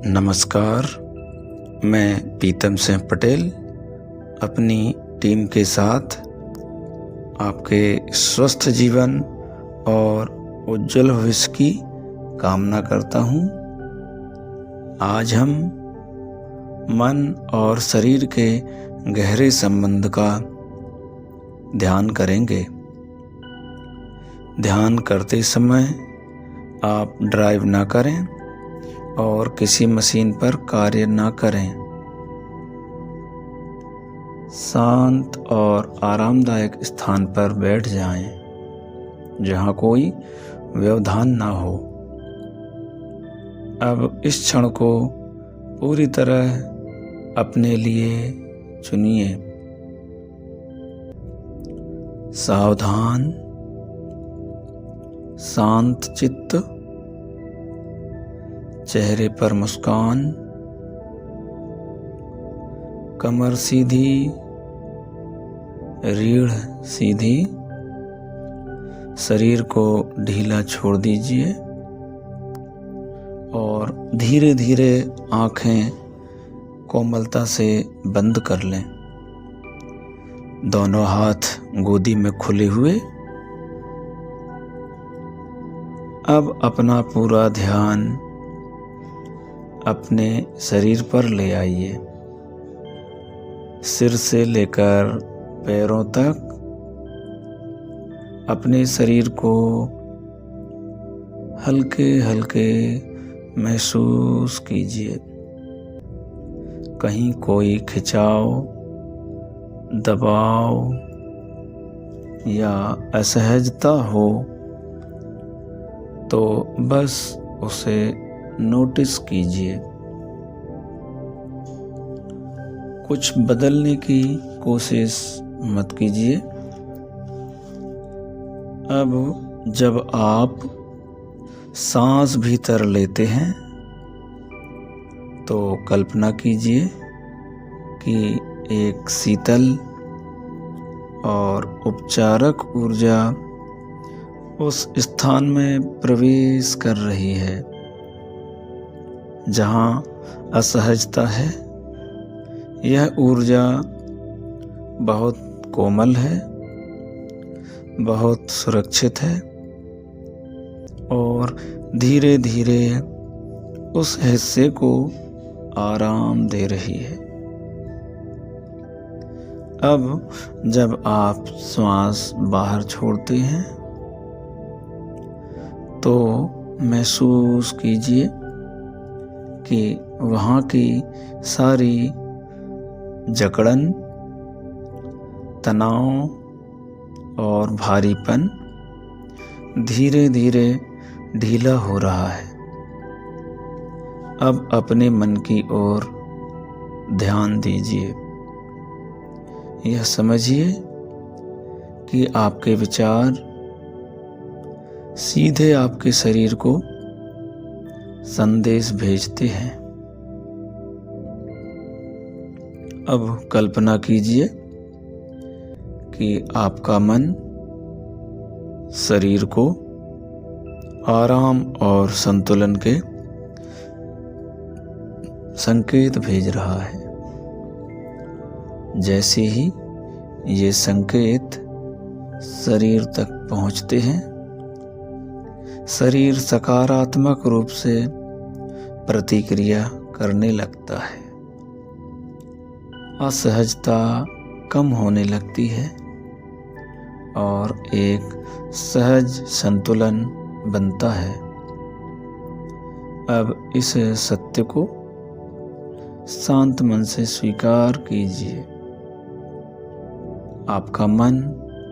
नमस्कार, मैं पीतम सिंह पटेल अपनी टीम के साथ आपके स्वस्थ जीवन और उज्जवल भविष्य की कामना करता हूँ। आज हम मन और शरीर के गहरे संबंध का ध्यान करेंगे। ध्यान करते समय आप ड्राइव ना करें और किसी मशीन पर कार्य ना करें। शांत और आरामदायक स्थान पर बैठ जाएं, जहां कोई व्यवधान ना हो। अब इस क्षण को पूरी तरह अपने लिए चुनिए। सावधान, शांत चित्त, चेहरे पर मुस्कान, कमर सीधी, रीढ़ सीधी, शरीर को ढीला छोड़ दीजिए और धीरे धीरे आंखें कोमलता से बंद कर लें। दोनों हाथ गोदी में खुले हुए। अब अपना पूरा ध्यान अपने शरीर पर ले आइए। सिर से लेकर पैरों तक अपने शरीर को हल्के हल्के महसूस कीजिए। कहीं कोई खिंचाव, दबाव या असहजता हो तो बस उसे नोटिस कीजिए। कुछ बदलने की कोशिश मत कीजिए। अब जब आप सांस भीतर लेते हैं तो कल्पना कीजिए कि एक शीतल और उपचारक ऊर्जा उस स्थान में प्रवेश कर रही है जहां असहजता है। यह ऊर्जा बहुत कोमल है, बहुत सुरक्षित है और धीरे धीरे उस हिस्से को आराम दे रही है। अब जब आप श्वास बाहर छोड़ते हैं तो महसूस कीजिए कि वहाँ की सारी जकड़न, तनाव और भारीपन धीरे धीरे ढीला हो रहा है। अब अपने मन की ओर ध्यान दीजिए। यह समझिए कि आपके विचार सीधे आपके शरीर को संदेश भेजते हैं। अब कल्पना कीजिए कि आपका मन शरीर को आराम और संतुलन के संकेत भेज रहा है। जैसे ही ये संकेत शरीर तक पहुंचते हैं, शरीर सकारात्मक रूप से प्रतिक्रिया करने लगता है। असहजता कम होने लगती है और एक सहज संतुलन बनता है। अब इस सत्य को शांत मन से स्वीकार कीजिए। आपका मन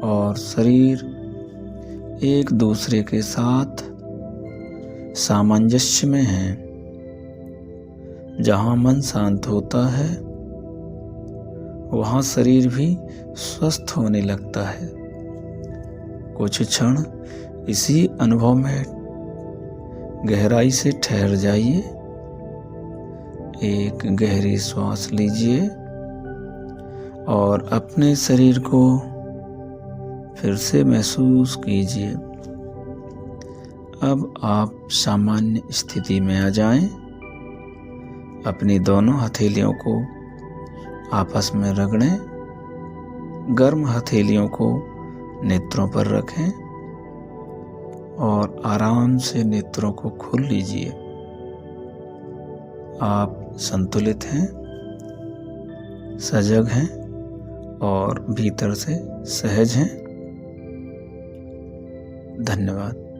और शरीर एक दूसरे के साथ सामंजस्य में हैं। जहाँ मन शांत होता है वहाँ शरीर भी स्वस्थ होने लगता है। कुछ क्षण इसी अनुभव में गहराई से ठहर जाइए। एक गहरी श्वास लीजिए और अपने शरीर को फिर से महसूस कीजिए। अब आप सामान्य स्थिति में आ जाएं। अपनी दोनों हथेलियों को आपस में रगड़ें। गर्म हथेलियों को नेत्रों पर रखें और आराम से नेत्रों को खोल लीजिए। आप संतुलित हैं, सजग हैं और भीतर से सहज हैं। धन्यवाद।